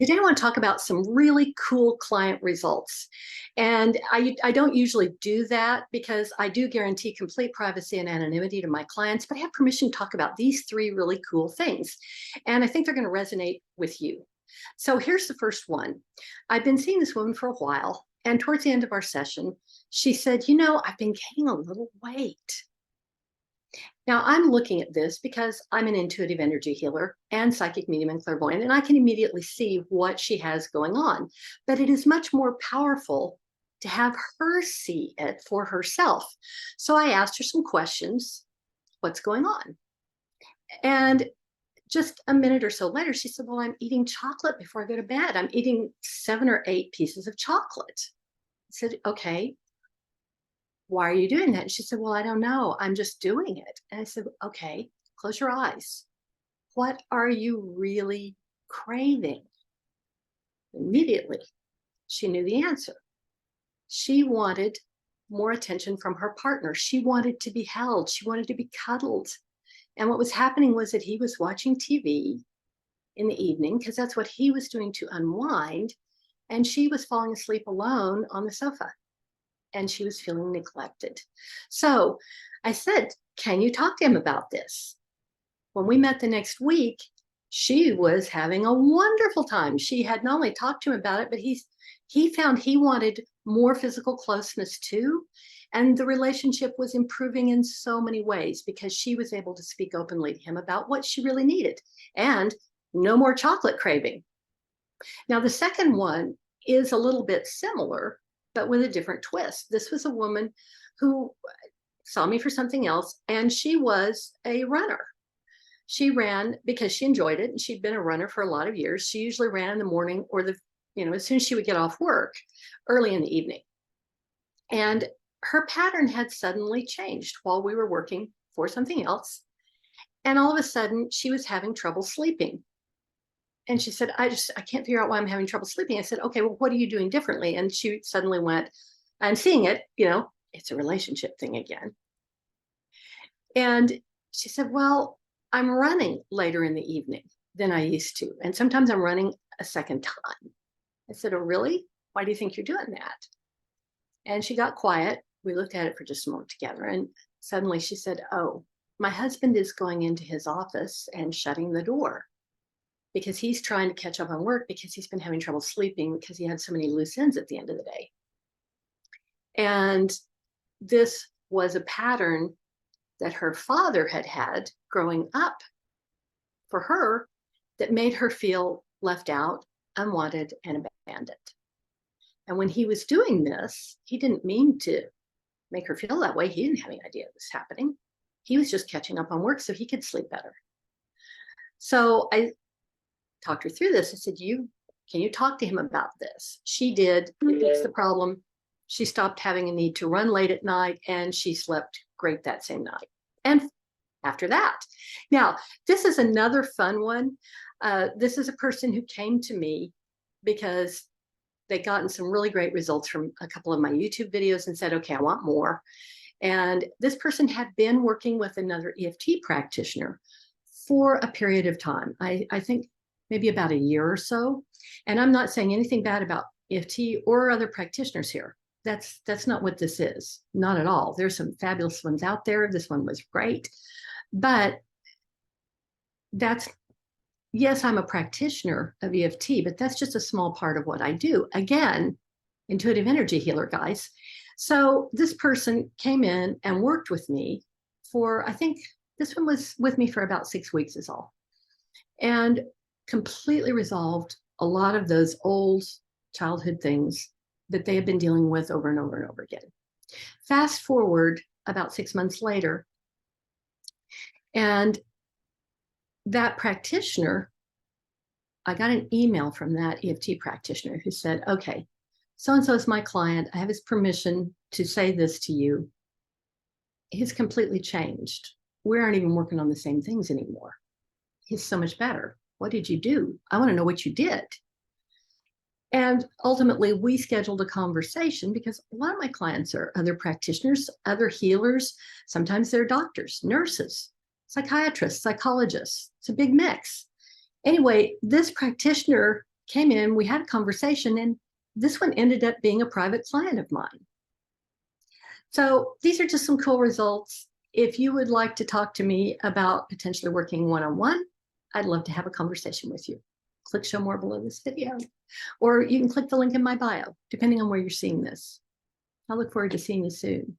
Today, I want to talk about some really cool client results. And I don't usually do that because I do guarantee complete privacy and anonymity to my clients, but I have permission to talk about these three really cool things. And I think they're going to resonate with you. So here's the first one. I've been seeing this woman for a while. And towards the end of our session, she said, I've been gaining a little weight. Now, I'm looking at this because I'm an intuitive energy healer and psychic medium and clairvoyant, and I can immediately see what she has going on. But it is much more powerful to have her see it for herself. So I asked her some questions. What's going on? And just a minute or so later, she said, well, I'm eating chocolate before I go to bed. I'm eating 7 or 8 pieces of chocolate. I said, okay, why are you doing that? And she said, well, I don't know. I'm just doing it. And I said, okay, close your eyes. What are you really craving? Immediately, she knew the answer. She wanted more attention from her partner. She wanted to be held. She wanted to be cuddled. And what was happening was that he was watching TV in the evening because that's what he was doing to unwind. And she was falling asleep alone on the sofa. And she was feeling neglected. So I said, can you talk to him about this? When we met the next week, she was having a wonderful time. She had not only talked to him about it, but he found he wanted more physical closeness too. And the relationship was improving in so many ways because she was able to speak openly to him about what she really needed and no more chocolate craving. Now, the second one is a little bit similar, but with a different twist. This was a woman who saw me for something else, and she was a runner. She ran because she enjoyed it, and she'd been a runner for a lot of years. She usually ran in the morning or as soon as she would get off work, early in the evening. And her pattern had suddenly changed while we were working for something else. And all of a sudden, she was having trouble sleeping. And she said, I can't figure out why I'm having trouble sleeping. I said, okay, well, what are you doing differently? And she suddenly went, I'm seeing it, it's a relationship thing again. And she said, well, I'm running later in the evening than I used to. And sometimes I'm running a second time. I said, oh, really? Why do you think you're doing that? And she got quiet. We looked at it for just a moment together. And suddenly she said, oh, my husband is going into his office and shutting the door, because he's trying to catch up on work because he's been having trouble sleeping because he had so many loose ends at the end of the day. And this was a pattern that her father had had growing up for her that made her feel left out, unwanted, and abandoned. And when he was doing this, he didn't mean to make her feel that way. He didn't have any idea it was happening. He was just catching up on work so he could sleep better. So I talked her through this. I said, can you talk to him about this? She did. It fixed the problem. She stopped having a need to run late at night, and she slept great that same night. And after that, now, this is another fun one. This is a person who came to me because they'd gotten some really great results from a couple of my YouTube videos and said, okay, I want more. And this person had been working with another EFT practitioner for a period of time. I think maybe about a year or so. And I'm not saying anything bad about EFT or other practitioners here. That's not what this is. Not at all. There's some fabulous ones out there. This one was great. But yes, I'm a practitioner of EFT, but that's just a small part of what I do. Again, intuitive energy healer, guys. So this person came in and worked with me for, I think this one was with me for about 6 weeks is all. And completely resolved a lot of those old childhood things that they had been dealing with over and over and over again. Fast forward about 6 months later, and that practitioner, I got an email from that EFT practitioner who said, okay, so-and-so is my client. I have his permission to say this to you. He's completely changed. We aren't even working on the same things anymore. He's so much better. What did you do? I want to know what you did. And ultimately, we scheduled a conversation because a lot of my clients are other practitioners, other healers. Sometimes they're doctors, nurses, psychiatrists, psychologists. It's a big mix. Anyway, this practitioner came in, we had a conversation, and this one ended up being a private client of mine. So these are just some cool results. If you would like to talk to me about potentially working one-on-one, I'd love to have a conversation with you. Click show more below this video, or you can click the link in my bio, depending on where you're seeing this. I look forward to seeing you soon.